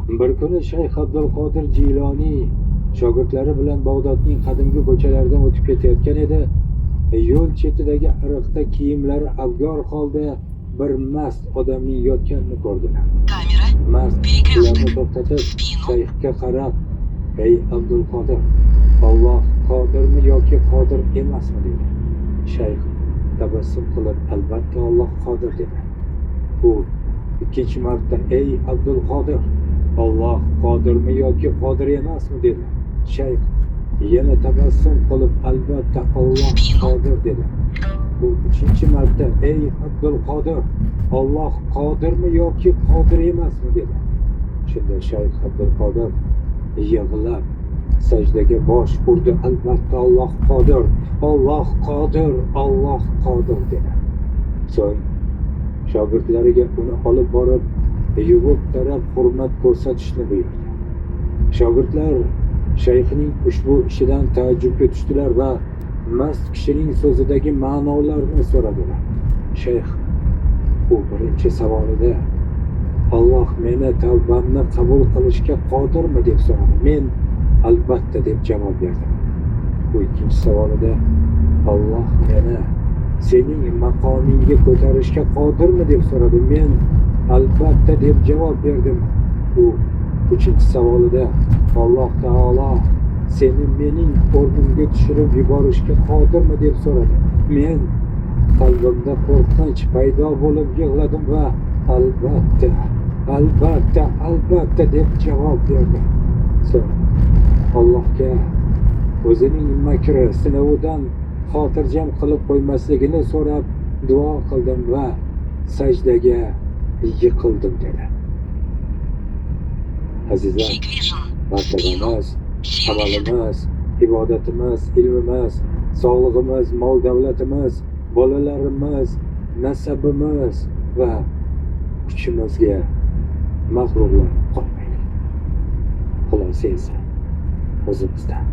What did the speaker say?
Bir kuni Shayx Abdulqodir Jiloniy shogirdlari bilan Bag'dodning qadimgi ko'chalaridan o'tib ketayotgan edi. Yo'l chetidagi ariqda kiyimlari abgor holda bir mast odamning yotganini ko'rdilar. Камера. Mast ularni to'xtatib, Shayxga qarab, "Ey Abdulqodir, Alloh qodirmi yoki qodir emasmi?" dedi. Shayx tabassum qilib, "Albatta Alloh qodir" dedi. U ikkinchi marta, "Ey Abdulqodir, Alloh qodirmi yoki qodir emasmi?" dedi. Shayx yana tabassum qilib, "Albatta Alloh qodir" dedi. Bu uchinchi marta, "Ey Abdulqodir, Alloh qodirmi yoki qodir emasmi?" dedi. Shunda Shayx Abdulqodir yig'lab sajdaga bosh urdi. "Albatta Alloh qodir, Alloh qodir, Alloh qodir" dedi. So'ng shogirdlariga uni olib borib, yuvib tarab hurmat ko'rsatishni buyurdi. Shogirdlar shayxning ushbu ishidan taajjubga tushdilar va mast kishining so'zidagi ma'nolarni so'radilar. Shayx u birinchi savolida "Alloh meni tavbamni qabul qilishga qodirmi?" deb so'radi. Men "Albatta" deb javob berdim. Bu ikkinchi savolida "Alloh meni sening maqomingga ko'tarishga qodirmi?" deb so'radi. Men "Albatta" deb javob berdim. U uchinchi savolida "Alloh taolo seni mening o'rnimga tushirib yuborishga qodirmi?" deb so'radi. Men qalbimda qo'rqinch paydo bo'lib yig'ladim va "Albatta, albatta, albatta" deb javob berdim. So'ng Allohga o'zining makri sinovidan xotirjam qilib qo'ymasligini so'rab duo qildim va sajdaga yiqildim dedi. Azizlar, martabamiz, amalimiz, ibodatimiz, ilmimiz, sog'lig'imiz, mol davlatimiz, bolalarimiz, nasabimiz va kuchimizga mag'rurlanib qolmaylik. Xulosa esa o'zimizdan.